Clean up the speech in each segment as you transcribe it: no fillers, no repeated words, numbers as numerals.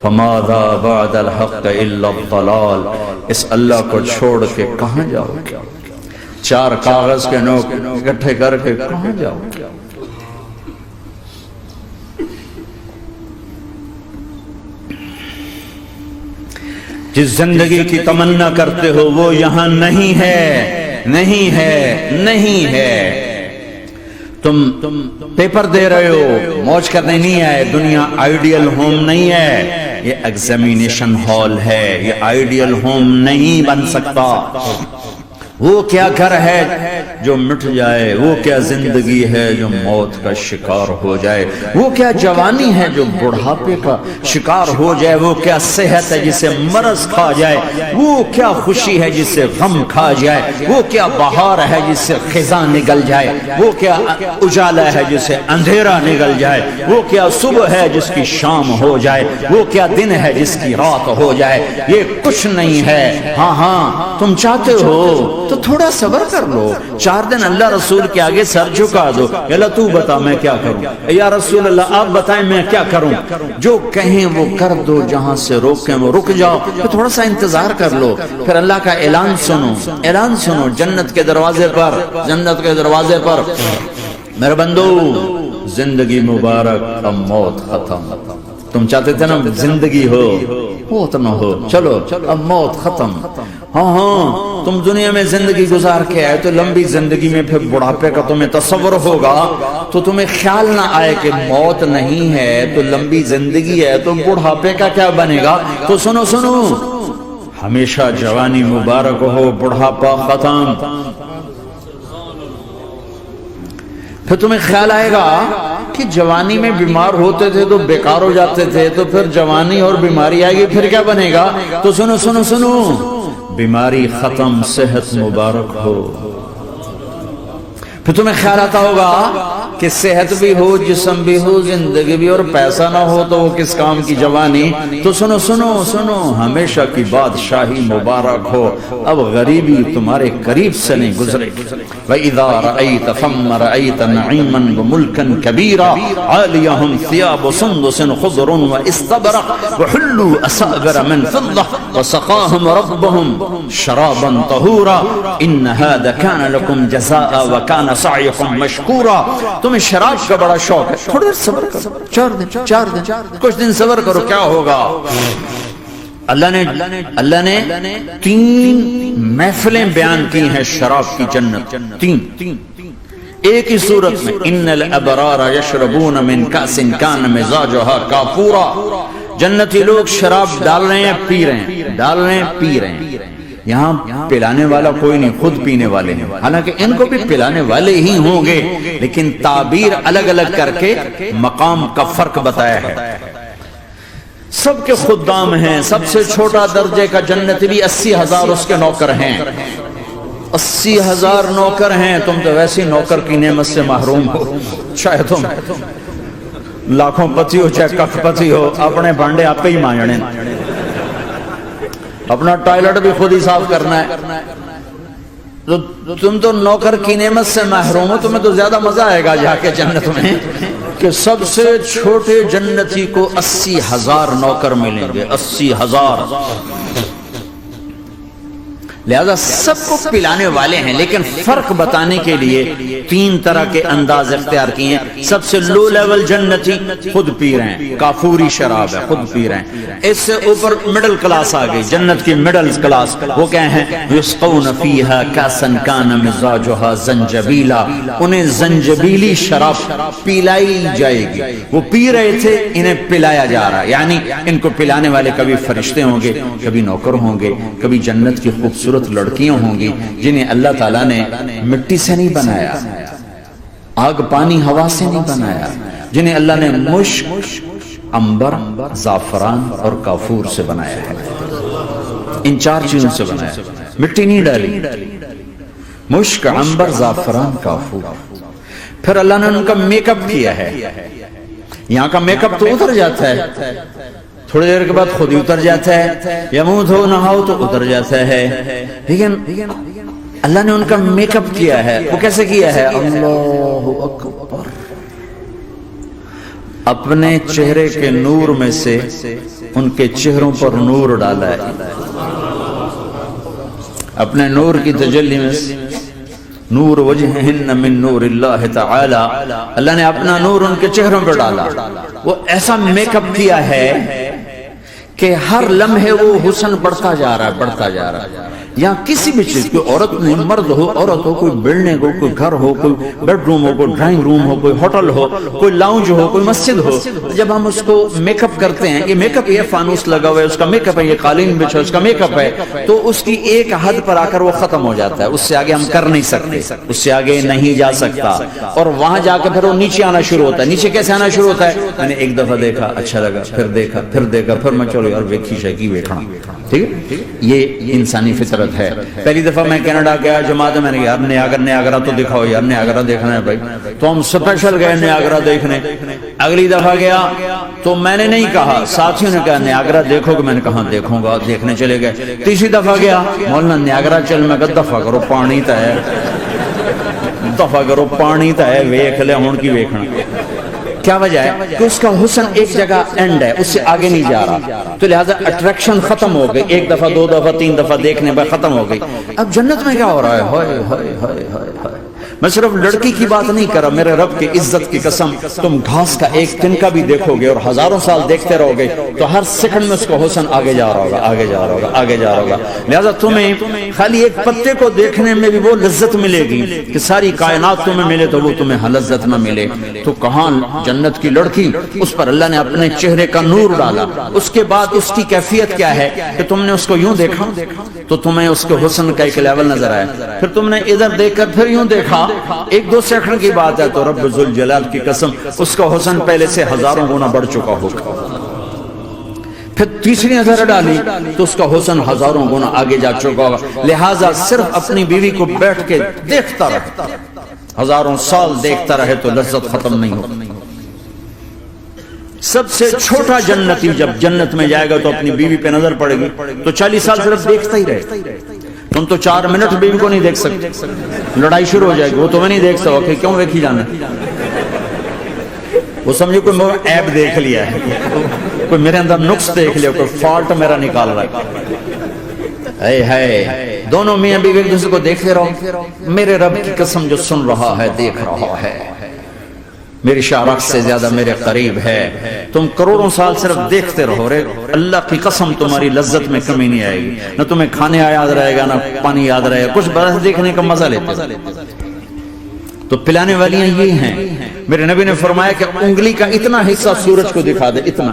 فماذا بعد الحق الا الضلال، اس اللہ کو چھوڑ کے کہاں جاؤ گے؟ چار کاغذ کے نوک اکٹھے کر کے کہاں جاؤ گے؟ جس زندگی کی تمنا کرتے ہو وہ یہاں نہیں ہے، نہیں ہے، نہیں ہے۔ تم پیپر دے رہے ہو، موج کرنے نہیں آئے۔ دنیا آئیڈیل ہوم نہیں ہے، یہ ایگزامینیشن ہال ہے، یہ آئیڈیل ہوم نہیں بن سکتا۔ وہ کیا گھر ہے جو مٹ جائے، وہ کیا زندگی ہے جو موت کا شکار ہو جائے، وہ کیا جوانی ہے جو بڑھاپے کا شکار ہو جائے، وہ کیا صحت ہے جسے مرض کھا جائے، وہ کیا خوشی ہے جسے غم کھا جائے، وہ کیا بہار ہے جس سے خزاں نگل جائے، وہ کیا اجالا ہے جسے اندھیرا نگل جائے، وہ کیا صبح ہے جس کی شام ہو جائے، وہ کیا دن ہے جس کی رات ہو جائے۔ یہ کچھ نہیں ہے۔ ہاں تم چاہتے ہو تو تھوڑا صبر کر لو، 4 دن اللہ رسول کے آگے سر جھکا دو، اللہ تو بتا میں کیا کروں، یا رسول اللہ آپ بتائیں میں کیا کروں، جو کہیں وہ کر دو، جہاں سے روکیں وہ رک جاؤ، پھر تھوڑا سا انتظار کر لو، پھر اللہ کا اعلان سنو، اعلان سنو جنت کے دروازے پر، جنت کے دروازے پر، میرے بندو زندگی مبارک، اب موت ختم۔ تم چاہتے تھے نا زندگی ہو، موت نہ ہو، چلو اب موت ختم۔ ہاں تم دنیا میں زندگی گزار کے آئے تو لمبی زندگی میں پھر بڑھاپے کا تمہیں تصور ہوگا تو تمہیں خیال نہ آئے کہ موت نہیں ہے تو لمبی زندگی ہے تو بڑھاپے کا کیا بنے گا۔ تو سنو سنو، ہمیشہ جوانی مبارک ہو، بڑھاپا ختم۔ پھر تمہیں خیال آئے گا کہ جوانی میں بیمار ہوتے تھے تو بیکار ہو جاتے تھے، تو پھر جوانی اور بیماری آئے گی پھر کیا بنے گا۔ تو سنو سنو سنو، بیماری ختم، صحت مبارک ہو۔ پھر تمہیں خیال آتا ہوگا کہ صحت بھی ہو، جسم بھی ہو، زندگی بھی، اور پیسہ نہ ہو تو وہ کس کام کی جوانی۔ تو سنو سنو سنو، ہمیشہ کی بادشاہی مبارک ہو، اب غریبی تمہارے قریب سے نہیں گزرے۔ وَإِذَا رَأَيْتَ ثَمَّ رَأَيْتَ نَعِيمًا وَمُلْكًا كَبِيرًا عَالِيَهُمْ ثِيَابُ سُنْدُسٍ خُضْرٌ وَإِسْتَبْرَقٍ وَحُلُّوا أَسَاوِرَ مِنْ فِضَّةٍ وَسَقَاهُمْ رَبُّهُمْ شَرَابًا طَهُورًا إِنَّ هَذَا كَانَ لَكُمْ جَزَاءً وَكَانَ سَعْيُكُمْ مَشْكُورًا۔ تمہیں شراب کا بڑا شوق ہے، تھوڑی دیر صبر کرو، 4 دن کچھ دن صبر کرو، کیا ہوگا۔ اللہ نے 3 محفلیں بیان کی ہیں شراب کی جنت، 3 ایک ہی صورت میں۔ ان الابرار یشربون من کأس کان مزاجها کافورا، جنتی لوگ شراب ڈال رہے ہیں، پی رہے ہیں، ڈال رہے ہیں، پی رہے ہیں۔ یہاں پلانے والا کوئی نہیں، خود پینے والے ہیں، حالانکہ ان کو بھی پلانے والے ہی ہوں گے، لیکن تعبیر الگ الگ کر کے مقام کا فرق بتایا ہے۔ سب کے خدام ہیں، سب سے چھوٹا درجے کا جنتی بھی 80,000 اس کے نوکر ہیں، 80,000 نوکر ہیں۔ تم تو ویسی نوکر کی نعمت سے محروم ہو، چاہے تم لاکھوں پتی ہو چاہے کخ پتی ہو، اپنے بانڈے آپ ہی مانجنے، اپنا ٹوائلٹ بھی خود ہی صاف کرنا ہے۔ تم تو نوکر کی نعمت سے محروم ہو، تمہیں تو زیادہ مزہ آئے گا جا کے جنت میں کہ سب سے چھوٹے جنتی کو 80,000 نوکر ملیں گے، 80,000۔ لہذا سب کو پلانے والے ہیں، لیکن فرق بتانے کے لیے 3 طرح کے انداز اختیار کیے ہیں۔ سب سے لو لیول جنتی خود پی رہے ہیں، کافوری شراب ہے، خود پی رہے ہیں۔ اس سے اوپر مڈل کلاس آ گئی، جنت کی مڈل کلاس، وہ کہیں ہیں یسقون فیہا کاسا کان مزاجها زنجبیلا، انہیں زنجبیلی شراب پلائی جائے گی۔ وہ پی رہے تھے، انہیں پلایا جا رہا ہے، یعنی ان کو پلانے والے کبھی فرشتے ہوں گے، کبھی نوکر ہوں گے، کبھی جنت کی خوبصورت لڑکیاں ہوں گی جنہیں اللہ تعالیٰ نے مٹی سے نہیں بنایا، آگ پانی ہوا سے نہیں بنایا، جنہیں اللہ نے مشک، عنبر، زعفران اور کافور سے بنایا ہے۔ ان 4 چیزوں سے بنایا، مٹی نہیں ڈالی، مشک، عنبر، زعفران، کافور۔ پھر اللہ نے ان کا میک اپ کیا ہے۔ یہاں کا میک اپ تو اتر جاتا ہے، تھوڑی دیر کے بعد خود ہی اتر جاتا ہے، یا منہ دھو نہاؤ تو اتر جاتا ہے، لیکن اللہ نے ان کا میک اپ کیا ہے۔ وہ کیسے کیا ہے؟ اللہ اکبر، اپنے چہرے کے نور میں سے ان کے چہروں پر نور ڈالا ہے اپنے نور کی تجلی میں. نور وجہہن من نور اللہ تعالی, اللہ نے اپنا نور ان کے چہروں پر ڈالا. وہ ایسا میک اپ کیا ہے کہ ہر لمحے وہ حسن بڑھتا جا رہا ہے, بڑھتا جا رہا ہے. یا کسی بھی چیز, کوئی عورت نہیں, مرد ہو, عورت ہو, کوئی بلڈنگ ہو, کوئی گھر ہو, کوئی بیڈ روم ہو, کوئی ڈرائنگ روم ہو, کوئی ہوٹل ہو, کوئی لاؤنج ہو, کوئی مسجد ہو, جب ہم اس کو میک اپ کرتے ہیں, یہ میک اپ, یہ فانوس لگا ہوا ہے اس کا میک اپ ہے, یہ قالین بچھا اس کا میک اپ ہے, تو اس کی ایک حد پر آ کر وہ ختم ہو جاتا ہے. اس سے آگے ہم کر نہیں سکتے, اس سے آگے نہیں جا سکتا. اور وہاں جا کے پھر وہ نیچے آنا شروع ہوتا ہے. نیچے کیسے آنا شروع ہوتا ہے؟ میں نے ایک دفعہ دیکھا, اچھا لگا, پھر دیکھا, پھر دیکھا, پھر میں چلو یار ویکھی شیکی ویکھنا. ٹھیک ہے, یہ انسانی فطرت ہے. پہلی دفعہ میں کینیڈا گیا جماعت میں نے یار نیاگرا تو دکھاؤ یار, نیاگرا دیکھنا ہے بھائی, تو ہم اسپیشل گئے نیاگرا دیکھنے. اگلی دفعہ گیا تو میں نے نہیں کہا, ساتھیوں نے کہا نیاگرا دیکھو گے, میں نے کہا دیکھوں گا, دیکھنے چلے گئے. تیسری دفعہ گیا, مولانا نیاگرا چل, میں کہا دفعہ کرو پانی تا ہے, دفعہ کرو پانی تا ہے, ویکھ لے ہون کی ویکھنا. کیا وجہ ہے؟ کہ اس کا حسن ایک جگہ اینڈ ہے, اس سے آگے نہیں جا رہا, تو لہٰذا اٹریکشن ختم ہو گئی. ایک دفعہ, دو دفعہ, تین دفعہ دیکھنے پر ختم ہو گئی. اب جنت میں کیا ہو رہا ہے؟ ہائے ہائے ہائے ہائے. میں صرف لڑکی کی بات نہیں کر رہا, میرے رب کی عزت کی قسم, تم گھاس کا ایک تنکا بھی دیکھو گے اور ہزاروں سال دیکھتے رہو گے تو ہر سیکنڈ میں اس کا حسن آگے جا رہا ہوگا, آگے جا رہا ہوگا, آگے جا رہا ہوگا. لہٰذا تمہیں خالی ایک پتے کو دیکھنے میں بھی وہ لذت ملے گی کہ ساری کائنات تمہیں ملے تو وہ تمہیں لذت نہ ملے. تو کہاں جنت کی لڑکی, اس پر اللہ نے اپنے چہرے کا نور ڈالا. اس کے بعد اس کی کیفیت کیا ہے کہ تم نے اس کو یوں دیکھا تو تمہیں اس کے حسن کا ایک لیول نظر آیا, پھر تم نے ادھر دیکھ کر پھر یوں دیکھا, ایک دو سیکنڈ کی بات ہے, تو رب ذوالجلال کی قسم اس کا حسن پہلے سے ہزاروں گنا بڑھ چکا ہوگا. پھر تیسری نظر ڈالی تو اس کا حسن ہزاروں گنا آگے جا چکا ہوگا. لہٰذا صرف اپنی بیوی کو بیٹھ کے دیکھتا رہے, ہزاروں سال دیکھتا رہے تو لذت ختم نہیں ہوتی. سب سے چھوٹا جنتی جب جنت میں جائے گا تو اپنی بیوی پہ نظر پڑے گی تو 40 سال صرف دیکھتا ہی رہے. تم تو 4 منٹ بیوی کو نہیں دیکھ سکتے, لڑائی شروع ہو جائے گی. وہ تمہیں نہیں دیکھ سکو کہ کیوں دیکھی جانا, وہ سمجھو کوئی میں ایپ دیکھ لیا ہے, کوئی میرے اندر نقص دیکھ لیا, کوئی فالٹ میرا نکال رہا ہے. ہے دونوں میاں بیوی ایک دوسرے کو دیکھتے رہو. میرے رب کی قسم جو سن رہا ہے, دیکھ رہا ہے, میری شارخ سے زیادہ میرے قریب ہے. تم کروڑوں سال صرف دیکھتے رہو رے, اللہ کی قسم تمہاری لذت میں کمی نہیں آئے گی. نہ تمہیں کھانے یاد رہے گا, نہ پانی یاد رہے گا, کچھ برس دیکھنے کا مزہ لیتے. تو پلانے والیاں یہ ہیں. میرے نبی نے فرمایا کہ انگلی کا اتنا حصہ سورج کو دکھا دے, اتنا,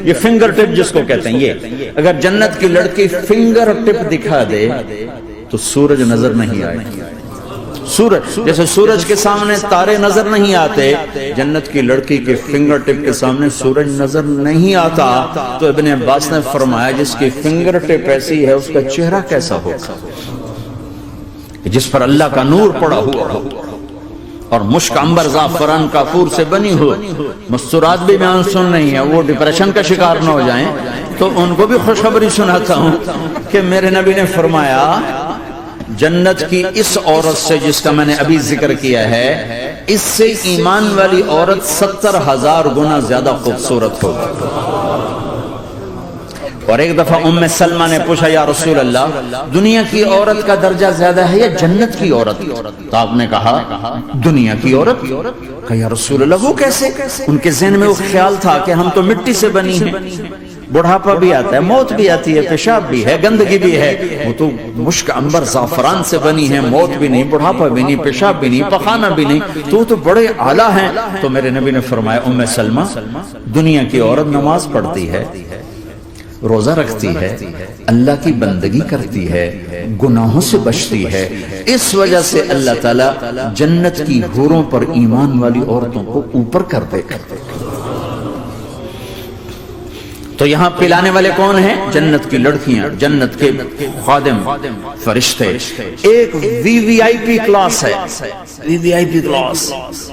یہ فنگر ٹپ جس کو کہتے ہیں, یہ اگر جنت کی لڑکی فنگر ٹپ دکھا دے تو سورج نظر نہیں آئے. سورج جیسے سورج کے سامنے تارے نظر نہیں آتے, جنت کی لڑکی کے فنگر ٹپ کے سامنے سورج نظر نہیں آتا. تو ابن عباس نے فرمایا جس کی فنگر ٹپ ایسی ہے اس کا چہرہ کیسا ہوگا, جس پر اللہ کا نور پڑا ہوا ہو اور مشک عنبر زعفران کافور سے بنی ہو. مستورات بھی بیان سن رہی ہیں, وہ ڈپریشن کا شکار نہ ہو جائیں, تو ان کو بھی خوشخبری سناتا ہوں کہ میرے نبی نے فرمایا جنت کی اس عورت سے جس کا میں نے ابھی ذکر کیا ہے, اس سے ایمان والی عورت 70,000 گنا زیادہ خوبصورت ہوگی. اور ایک دفعہ ام سلمہ نے پوچھا یا رسول اللہ دنیا کی عورت کا درجہ زیادہ ہے یا جنت کی عورت؟ تو آپ نے کہا دنیا کی عورت. کہا یا رسول اللہ وہ کیسے؟ ان کے ذہن میں وہ خیال تھا کہ ہم تو مٹی سے بنی ہیں, بڑھاپا بھی آتا ہے, موت بھی آتی ہے, پیشاب بھی ہے, گندگی بھی ہے. وہ تو مشک عنبر زعفران سے بنی ہے, موت بھی نہیں, بڑھاپا بھی نہیں, پیشاب بھی نہیں, پخانہ بھی نہیں, تو وہ تو بڑے اعلیٰ ہیں. تو میرے نبی نے فرمایا ام سلمہ دنیا کی عورت نماز پڑھتی ہے, روزہ رکھتی ہے, اللہ کی بندگی کرتی ہے, گناہوں سے بچتی ہے, اس وجہ سے اللہ تعالیٰ جنت کی حوروں پر ایمان والی عورتوں کو اوپر کر دے. تو یہاں پلانے والے کون ہیں؟ جنت کی لڑکیاں, جنت کے خادم فرشتے. ایک وی وی آئی پی کلاس ہے, وی وی آئی پی کلاس,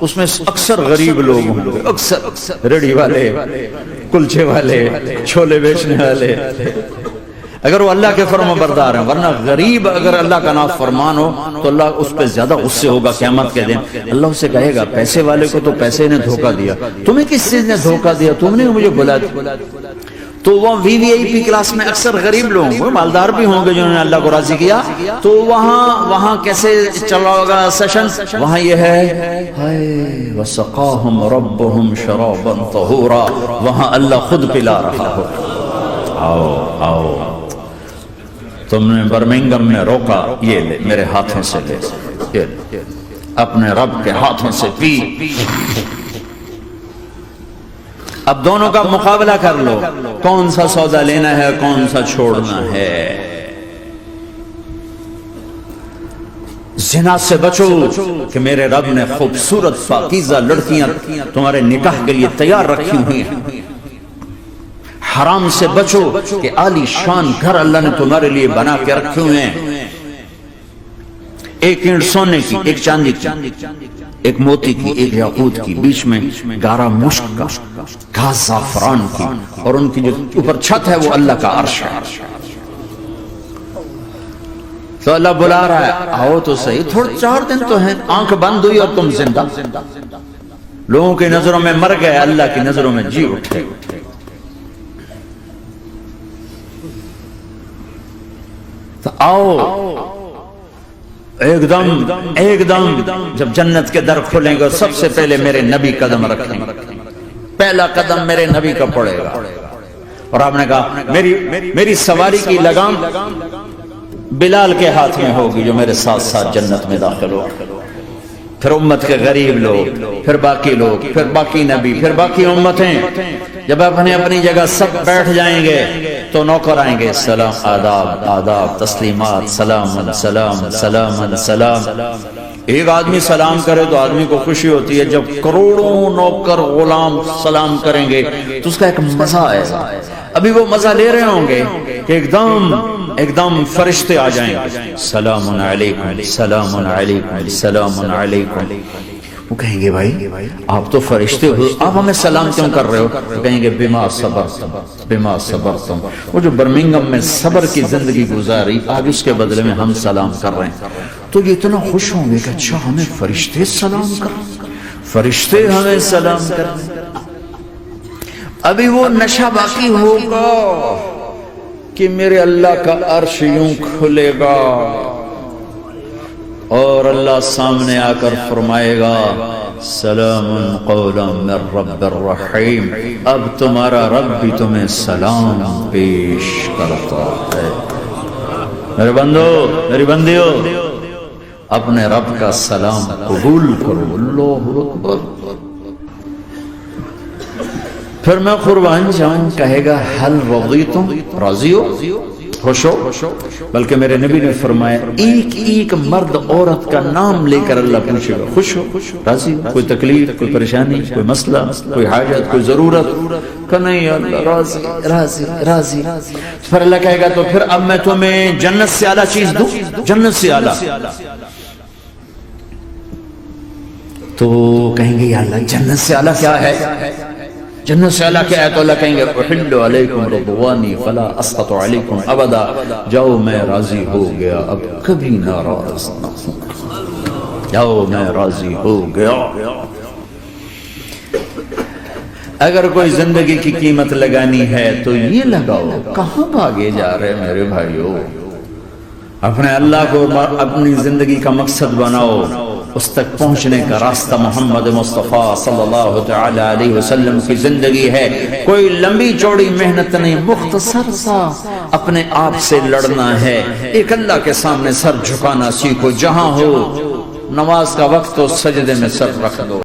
اس میں اکثر غریب لوگ ہوں گے, اکثر ریڑھی والے, کلچے والے, چھولے بیچنے والے, اگر وہ اللہ کے فرما بردار ہیں. ورنہ غریب اگر اللہ کا نافرمان ہو تو اللہ اس پہ زیادہ غصے ہوگا قیامت کے دن. اللہ اسے کہے گا پیسے والے کو تو پیسے نے دھوکہ دیا, تمہیں کس چیز نے دھوکہ دیا, تم نے مجھے بلا دیا. تو وہ VVIP کلاس میں اکثر غریب لوگ ہوں گے، مالدار بھی ہوں گے جنہوں نے اللہ کو راضی کیا، تو وہاں کیسے چلا ہوگا سیشن؟ وہاں یہ ہے ہائے وسقاہم ربہم شرابا طہورا، وہاں اللہ خود پلا رہا ہو، آؤ تم نے برمنگم میں روکا، یہ لے میرے ہاتھوں سے لے، یہ لے اپنے رب کے ہاتھوں سے پی۔ اب دونوں کا مقابلہ کر لو، کون سا سودا لینا ہے کون سا چھوڑنا ہے۔ زنا سے بچو کہ میرے رب نے خوبصورت پاکیزہ لڑکیاں تمہارے نکاح کے لیے تیار رکھی ہوئی ہیں۔ حرام سے بچو کہ عالی شان گھر اللہ نے تمہارے لیے بنا کے رکھے ہوئے ہیں، ایک اینٹ سونے کی، ایک چاندی کی، ایک موتی کی، ایک یاقوت کی، بیچ میں گارا مشک کا، گھاس زعفران کی، اور ان کی جو اوپر چھت ہے وہ اللہ کا عرش ہے۔ تو اللہ بلا رہا ہے آؤ تو صحیح، تھوڑے 4 دن تو ہیں، آنکھ بند ہوئی اور تم زندہ، لوگوں کی نظروں میں مر گئے، اللہ کی نظروں میں جی اٹھے۔ تو آؤ ایک دم جب جنت کے در کھلیں گے سب سے پہلے میرے نبی قدم رکھیں گے، پہلا قدم میرے نبی کا پڑے گا۔ اور آپ نے کہا میری سواری کی لگام بلال کے ہاتھ میں ہوگی جو میرے ساتھ ساتھ جنت میں داخل ہو، پھر امت کے غریب لوگ، پھر باقی لوگ، پھر باقی نبی، پھر باقی امتیں۔ جب اپنی جگہ سب بیٹھ جائیں گے تو نوکر آئیں گے، سلام، آداب، آداب، تسلیمات، سلام سلام سلام سلام۔ ایک آدمی سلام کرے تو آدمی کو خوشی ہوتی ہے، جب کروڑوں نوکر غلام سلام کریں گے تو اس کا ایک مزہ آئے گا۔ ابھی وہ مزہ لے رہے ہوں گے کہ ایک دم فرشتے آ جائیں گے، سلام علیکم سلام علیکم سلام علیکم۔ وہ کہیں گے بھائی آپ تو فرشتے ہو، آپ ہمیں سلام کیوں کر رہے ہو؟ وہ کہیں گے بما صبرتم بما صبرتم۔ وہ جو برمنگم میں صبر کی زندگی گزاری، آج اس کے بدلے میں ہم سلام کر رہے ہیں، تو یہ اتنا خوش ہوں گے کہ اچھا ہمیں فرشتے سلام کر رہے ہیں، فرشتے ہمیں سلام کر رہے ہیں۔ ابھی وہ نشہ باقی ہوگا کہ میرے اللہ کا عرش یوں کھلے گا اور اللہ سامنے آ کر فرمائے گا سلام قولا من رب الرحیم، اب تمہارا رب بھی تمہیں سلام پیش کرتا ہے۔ میرے بندو میری بندیو، اپنے رب کا سلام قبول کرو، اللہ اکبر۔ پھر میں قربان جاؤں، کہے گا حل رضیتم، راضی ہو، خوش ہو؟ بلکہ میرے نبی نے فرمایا ایک مرد عورت کا نام لے کر اللہ پوچھے گا، خوش ہو، راضی ہو؟ کوئی تکلیف، کوئی پریشانی، کوئی مسئلہ، کوئی حاجت، کوئی ضرورت؟ کہ نہیں اللہ راضی راضی راضی۔ پھر اللہ کہے گا تو پھر اب میں تمہیں جنت سے اعلیٰ چیز دوں، جنت سے اعلیٰ۔ تو کہیں گے یا اللہ جنت سے اعلیٰ کیا ہے؟ جنت سے اللہ کیا ہے؟ تو اللہ کہیں گے احل علیکم رضوانی فلا اسقط علیکم ابدا، جاؤ میں راضی ہو گیا اب کبھی ناراض نہ ہوں، جاؤ میں راضی ہو گیا۔ اگر کوئی زندگی کی قیمت لگانی ہے تو یہ لگاؤ، کہاں بھاگے جا رہے میرے بھائیو؟ اپنے اللہ کو اپنی زندگی کا مقصد بناؤ، اس تک پہنچنے کا راستہ محمد مصطفیٰ صلی اللہ تعالی علیہ وسلم کی زندگی ہے۔ کوئی لمبی چوڑی محنت نہیں، مختصر سا اپنے آپ سے لڑنا ہے، ایک اللہ کے سامنے سر جھکانا سیکھو، جہاں ہو نماز کا وقت تو سجدے میں سر رکھ دو۔